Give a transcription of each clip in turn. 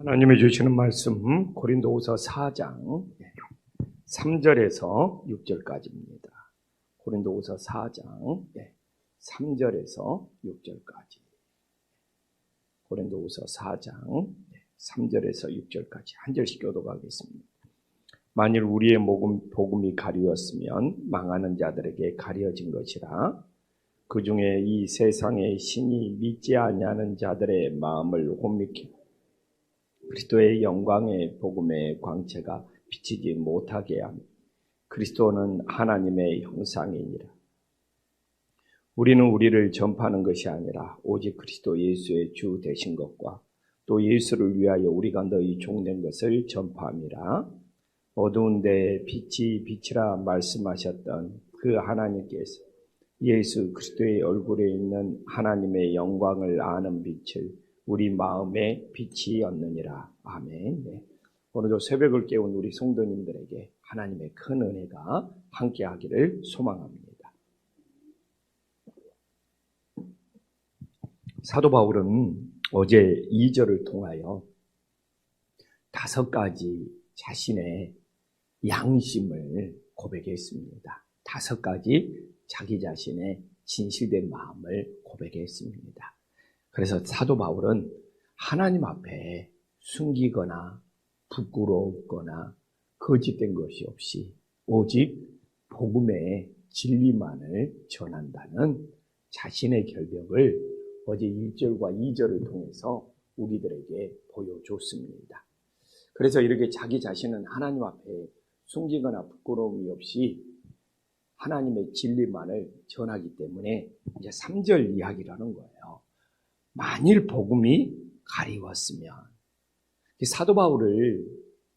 하나님이 주시는 말씀 고린도후서 4장 3절에서 6절까지입니다. 고린도후서 4장 3절에서 6절까지. 고린도후서 4장 3절에서 6절까지 한 절씩 교독하겠습니다. 만일 우리의 복음이 가리웠으면 망하는 자들에게 가려진 것이라. 그 중에 이 세상의 신이 믿지 아니하는 자들의 마음을 혼미케 그리스도의 영광의 복음의 광채가 비치지 못하게 하며 그리스도는 하나님의 형상이니라. 우리는 우리를 전파하는 것이 아니라 오직 그리스도 예수의 주 되신 것과 또 예수를 위하여 우리가 너희 종된 것을 전파함이라. 어두운 데에 빛이 빛이라 말씀하셨던 그 하나님께서 예수 그리스도의 얼굴에 있는 하나님의 영광을 아는 빛을 우리 마음의 빛이었느니라. 아멘. 네. 오늘도 새벽을 깨운 우리 성도님들에게 하나님의 큰 은혜가 함께하기를 소망합니다. 사도 바울은 어제 2절을 통하여 5가지 자신의 양심을 고백했습니다. 5가지 자기 자신의 진실된 마음을 고백했습니다. 그래서 사도 바울은 하나님 앞에 숨기거나 부끄러웠거나 거짓된 것이 없이 오직 복음의 진리만을 전한다는 자신의 결벽을 어제 1절과 2절을 통해서 우리들에게 보여줬습니다. 그래서 이렇게 자기 자신은 하나님 앞에 숨기거나 부끄러움이 없이 하나님의 진리만을 전하기 때문에 이제 3절 이야기를 하는 거예요. 만일 복음이 가리웠으면. 사도 바울을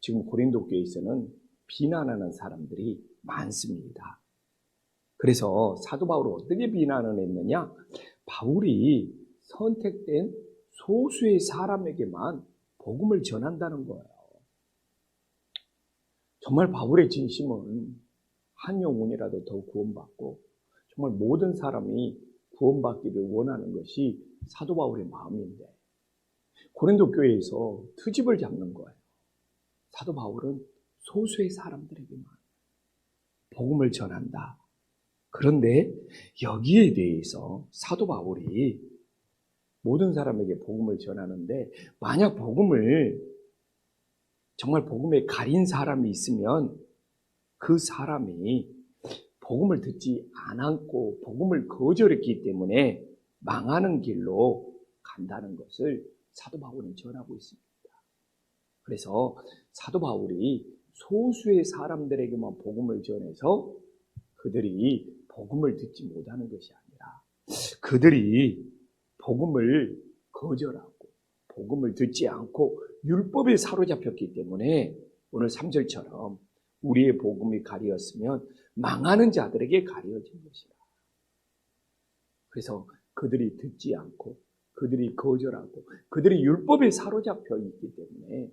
지금 고린도 교회에서는 비난하는 사람들이 많습니다. 그래서 사도 바울을 어떻게 비난을 했느냐? 바울이 선택된 소수의 사람에게만 복음을 전한다는 거예요. 정말 바울의 진심은 한 영혼이라도 더 구원받고 정말 모든 사람이 구원받기를 원하는 것이 사도 바울의 마음인데 고린도 교회에서 트집을 잡는 거예요. 사도 바울은 소수의 사람들에게만 복음을 전한다. 그런데 여기에 대해서 사도 바울이 모든 사람에게 복음을 전하는데 만약 정말 복음에 가린 사람이 있으면 그 사람이 복음을 듣지 않았고 복음을 거절했기 때문에 망하는 길로 간다는 것을 사도 바울은 전하고 있습니다. 그래서 사도 바울이 소수의 사람들에게만 복음을 전해서 그들이 복음을 듣지 못하는 것이 아니라 그들이 복음을 거절하고 복음을 듣지 않고 율법에 사로잡혔기 때문에 오늘 3절처럼 우리의 복음이 가리었으면 망하는 자들에게 가려진 것이라. 그래서 그들이 듣지 않고 그들이 거절하고 그들이 율법에 사로잡혀 있기 때문에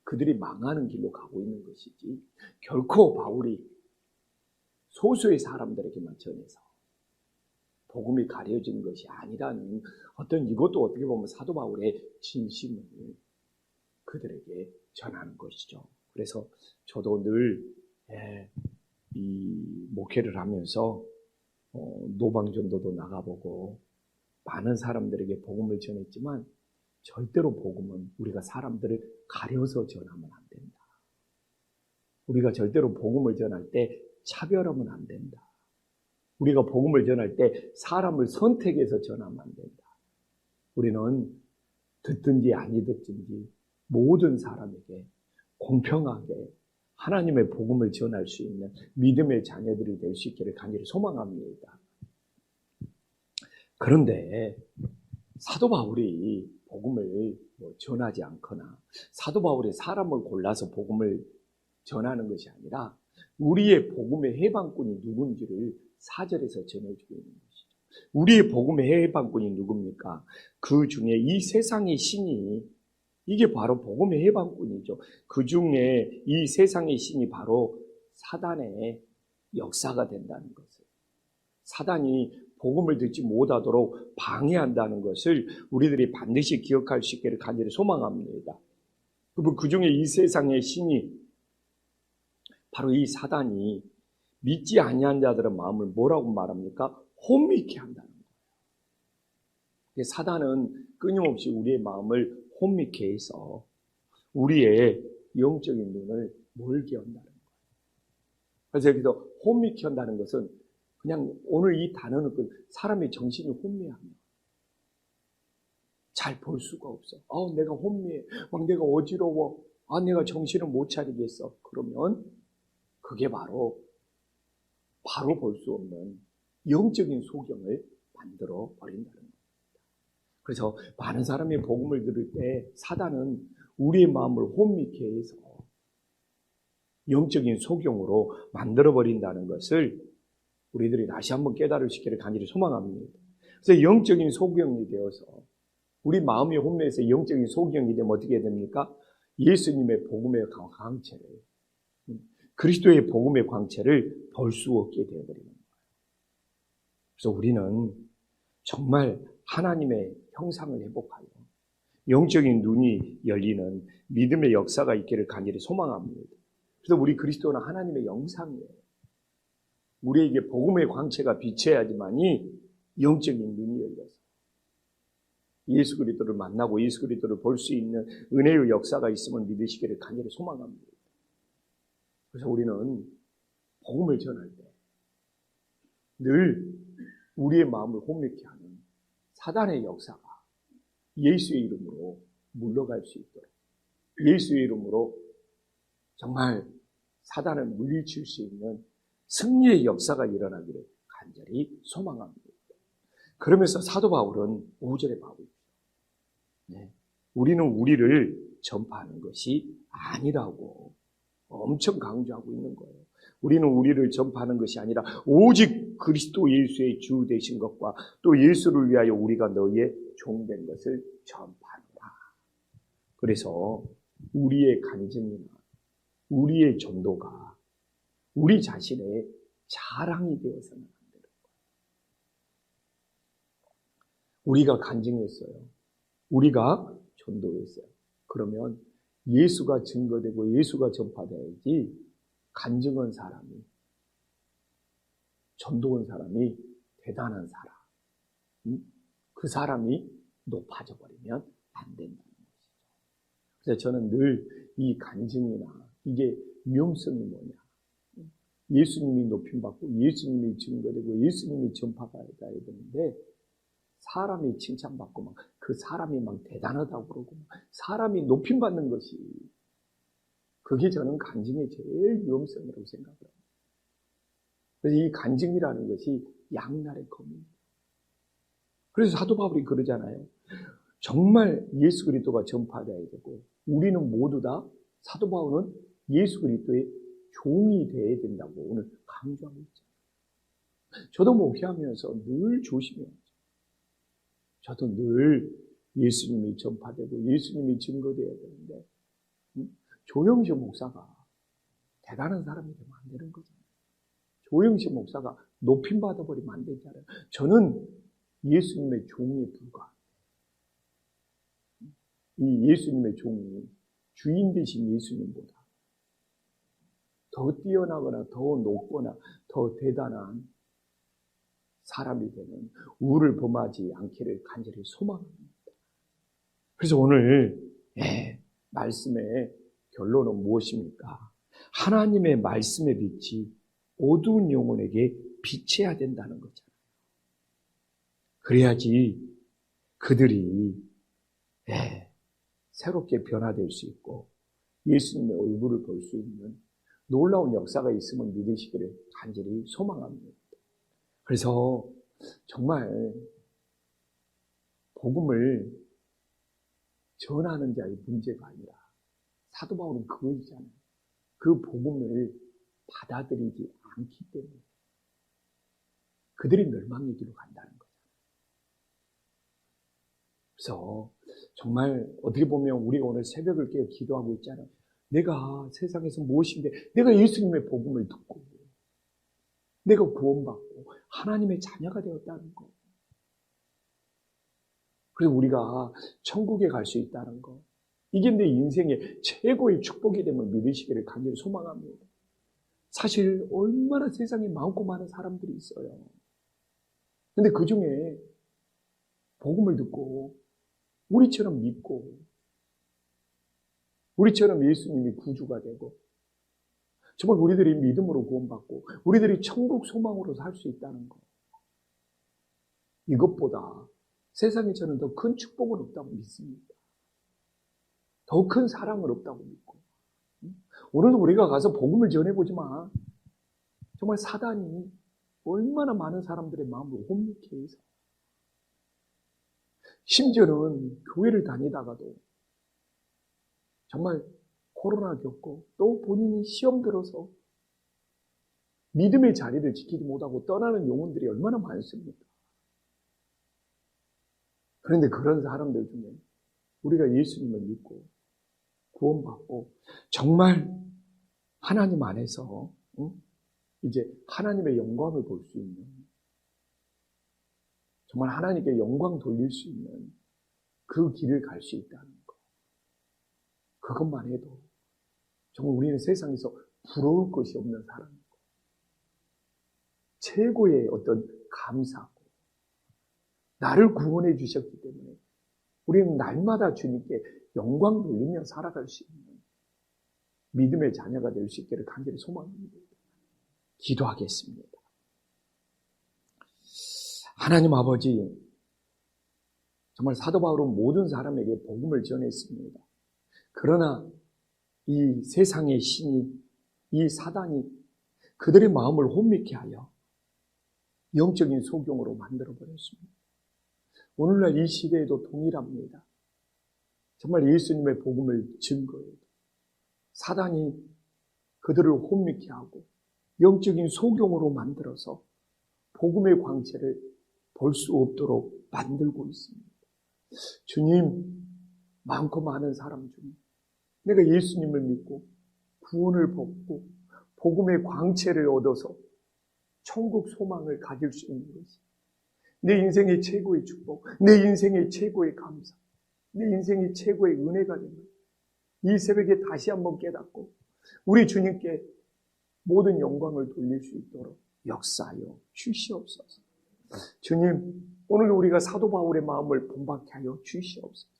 그들이 망하는 길로 가고 있는 것이지 결코 바울이 소수의 사람들에게만 전해서 복음이 가려진 것이 아니라는 어떤 이것도 어떻게 보면 사도 바울의 진심을 그들에게 전하는 것이죠. 그래서 저도 늘 이 목회를 하면서 노방전도도 나가보고 많은 사람들에게 복음을 전했지만 절대로 복음은 우리가 사람들을 가려서 전하면 안 된다. 우리가 절대로 복음을 전할 때 차별하면 안 된다. 우리가 복음을 전할 때 사람을 선택해서 전하면 안 된다. 우리는 듣든지 아니 듣든지 모든 사람에게 공평하게 하나님의 복음을 전할 수 있는 믿음의 자녀들이 될 수 있기를 간절히 소망합니다. 그런데 사도 바울이 복음을 전하지 않거나 사도 바울이 사람을 골라서 복음을 전하는 것이 아니라 우리의 복음의 해방꾼이 누군지를 4절에서 전해주고 있는 것이죠. 우리의 복음의 해방꾼이 누굽니까? 그 중에 이 세상의 신이 이게 바로 복음의 해방꾼이죠. 그 중에 이 세상의 신이 바로 사단의 역사가 된다는 것을, 사단이 복음을 듣지 못하도록 방해한다는 것을 우리들이 반드시 기억할 수 있기를 간절히 소망합니다. 그 중에 이 세상의 신이 바로 이 사단이 믿지 아니한 자들의 마음을 뭐라고 말합니까? 혼미케 한다는 거예요. 사단은 끊임없이 우리의 마음을 혼미케 해서 우리의 영적인 눈을 멀게 한다는 거예요. 그래서 여기서 혼미케 한다는 것은 그냥 오늘 이 단어는 사람의 정신이 혼미하면 잘 볼 수가 없어. 내가 혼미해. 막 내가 어지러워. 내가 정신을 못 차리겠어. 그러면 그게 바로 볼 수 없는 영적인 소경을 만들어 버린다는 겁니다. 그래서 많은 사람이 복음을 들을 때 사단은 우리의 마음을 혼미케 해서 영적인 소경으로 만들어 버린다는 것을 우리들이 다시 한번 깨달을 수 있기를 간절히 소망합니다. 그래서 영적인 소경이 되어서 우리 마음이 혼미해서 영적인 소경이 되면 어떻게 됩니까? 예수님의 복음의 광채를, 그리스도의 복음의 광채를 볼 수 없게 되어버리는 거예요. 그래서 우리는 정말 하나님의 형상을 회복하여 영적인 눈이 열리는 믿음의 역사가 있기를 간절히 소망합니다. 그래서 우리 그리스도는 하나님의 영상이에요. 우리에게 복음의 광채가 비쳐야지만이 영적인 눈이 열려서 예수 그리스도를 만나고 예수 그리스도를 볼 수 있는 은혜의 역사가 있음을 믿으시기를 간절히 소망합니다. 그래서 우리는 복음을 전할 때 늘 우리의 마음을 혼미케 하는 사단의 역사가 예수의 이름으로 물러갈 수 있도록, 예수의 이름으로 정말 사단을 물리칠 수 있는 승리의 역사가 일어나기를 간절히 소망합니다. 그러면서 사도 바울은 5절에 바울이죠. 우리는 우리를 전파하는 것이 아니라고 엄청 강조하고 있는 거예요. 우리는 우리를 전파하는 것이 아니라 오직 그리스도 예수의 주 되신 것과 또 예수를 위하여 우리가 너희의 종된 것을 전파하노라. 그래서 우리의 간증이나 우리의 전도가 우리 자신의 자랑이 되어서는 안 되는 거예요. 우리가 간증했어요. 우리가 전도했어요. 그러면 예수가 증거되고 예수가 전파돼야지 간증한 사람이, 전도한 사람이 대단한 사람, 그 사람이 높아져 버리면 안 된다는 것이죠. 그래서 저는 늘 이 간증이나 이게 위험성이 뭐냐, 예수님이 높임받고 예수님이 증거되고 예수님이 전파가 돼야 되는데 사람이 칭찬받고 막 그 사람이 막 대단하다고 그러고 사람이 높임받는 것이, 그게 저는 간증의 제일 위험성이라고 생각을 합니다. 그래서 이 간증이라는 것이 양날의 검입니다. 그래서 사도 바울이 그러잖아요. 정말 예수 그리스도가 전파되어야 되고 우리는 모두 다, 사도 바울은 예수 그리스도의 종이 되어야 된다고 오늘 강조하고 있잖아요. 저도 목회하면서 늘 조심해야죠. 저도 늘 예수님이 전파되고 예수님이 증거되어야 되는데 조영식 목사가 대단한 사람이 되면 안 되는 거잖아요. 조영식 목사가 높임 받아버리면 안 되잖아요. 저는 예수님의 종에 불과합니다. 이 예수님의 종이 주인 되신 예수님보다 더 뛰어나거나 더 높거나 더 대단한 사람이 되는 우를 범하지 않기를 간절히 소망합니다. 그래서 오늘 말씀의 결론은 무엇입니까? 하나님의 말씀의 빛이 어두운 영혼에게 비쳐야 된다는 거잖아요. 그래야지 그들이 새롭게 변화될 수 있고 예수님의 얼굴을 볼 수 있는 놀라운 역사가 있음을 믿으시기를 간절히 소망합니다. 그래서 정말 복음을 전하는 자의 문제가 아니라 사도 바울은 그거이잖아요. 그 복음을 받아들이지 않기 때문에 그들이 멸망의 길로 간다는 거죠. 그래서 정말 어떻게 보면 우리가 오늘 새벽을 깨어 기도하고 있잖아요. 내가 세상에서 무엇인데 내가 예수님의 복음을 듣고 내가 구원받고 하나님의 자녀가 되었다는 거. 그리고 우리가 천국에 갈 수 있다는 거. 이게 내 인생의 최고의 축복이 됨을 믿으시기를 간절히 소망합니다. 사실 얼마나 세상에 많고 많은 사람들이 있어요. 근데 그 중에 복음을 듣고 우리처럼 믿고 우리처럼 예수님이 구주가 되고 정말 우리들이 믿음으로 구원받고 우리들이 천국 소망으로 살 수 있다는 것, 이것보다 세상에 저는 더 큰 축복은 없다고 믿습니다. 더 큰 사랑은 없다고 믿고, 오늘도 우리가 가서 복음을 전해보지만 정말 사단이 얼마나 많은 사람들의 마음을 혼미케 해서, 심지어는 교회를 다니다가도 정말 코로나 겪고 또 본인이 시험 들어서 믿음의 자리를 지키지 못하고 떠나는 영혼들이 얼마나 많습니까? 그런데 그런 사람들 중에 우리가 예수님을 믿고 구원받고 정말 하나님 안에서 이제 하나님의 영광을 볼 수 있는, 정말 하나님께 영광 돌릴 수 있는 그 길을 갈 수 있다는 것, 그것만 해도 정말 우리는 세상에서 부러울 것이 없는 사람이고 최고의 어떤 감사고, 나를 구원해 주셨기 때문에 우리는 날마다 주님께 영광 돌리며 살아갈 수 있는 믿음의 자녀가 될 수 있기를 간절히 소망합니다. 기도하겠습니다. 하나님 아버지, 정말 사도 바울은 모든 사람에게 복음을 전했습니다. 그러나 이 세상의 신이, 이 사단이 그들의 마음을 혼미케 하여 영적인 소경으로 만들어버렸습니다. 오늘날 이 시대에도 동일합니다. 정말 예수님의 복음을 증거해도 사단이 그들을 혼미케 하고 영적인 소경으로 만들어서 복음의 광채를 볼 수 없도록 만들고 있습니다. 주님, 많고 많은 사람 중에 내가 예수님을 믿고 구원을 받고 복음의 광채를 얻어서 천국 소망을 가질 수 있는 것이 내 인생의 최고의 축복, 내 인생의 최고의 감사, 내 인생의 최고의 은혜가 되는 이 새벽에 다시 한번 깨닫고 우리 주님께 모든 영광을 돌릴 수 있도록 역사하여 주시옵소서. 주님, 오늘 우리가 사도 바울의 마음을 본받게 하여 주시옵소서.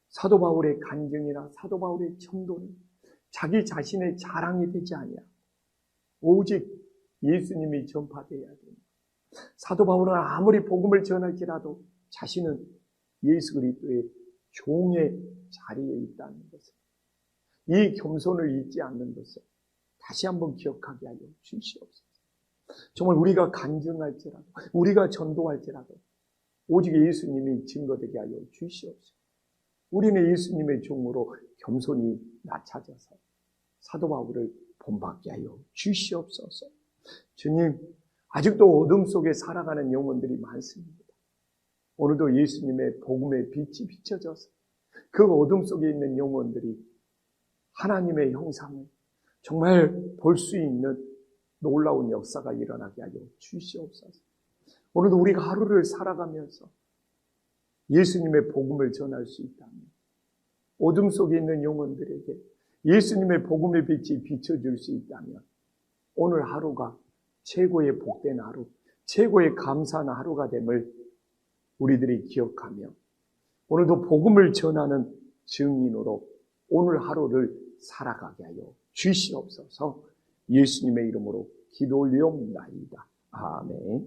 사도 바울의 간증이나 사도 바울의 천도는 자기 자신의 자랑이 되지 아니하고 오직 예수님이 전파되어야 됩니다. 사도 바울은 아무리 복음을 전할지라도 자신은 예수 그리스도의 종의 자리에 있다는 것을, 이 겸손을 잊지 않는 것을 다시 한번 기억하게 하여 주시옵소서. 정말 우리가 간증할지라도, 우리가 전도할지라도 오직 예수님이 증거되게 하여 주시옵소서. 우리는 예수님의 종으로 겸손히 낮춰져서 사도 바울을 본받게 하여 주시옵소서. 주님, 아직도 어둠 속에 살아가는 영혼들이 많습니다. 오늘도 예수님의 복음의 빛이 비춰져서 그 어둠 속에 있는 영혼들이 하나님의 형상을 정말 볼 수 있는 놀라운 역사가 일어나게 하여 주시옵소서. 오늘도 우리가 하루를 살아가면서 예수님의 복음을 전할 수 있다면, 어둠 속에 있는 영혼들에게 예수님의 복음의 빛이 비춰줄 수 있다면 오늘 하루가 최고의 복된 하루, 최고의 감사한 하루가 됨을 우리들이 기억하며 오늘도 복음을 전하는 증인으로 오늘 하루를 살아가게 하여 주시옵소서. 예수님의 이름으로 기도 올리옵나이다. 아멘.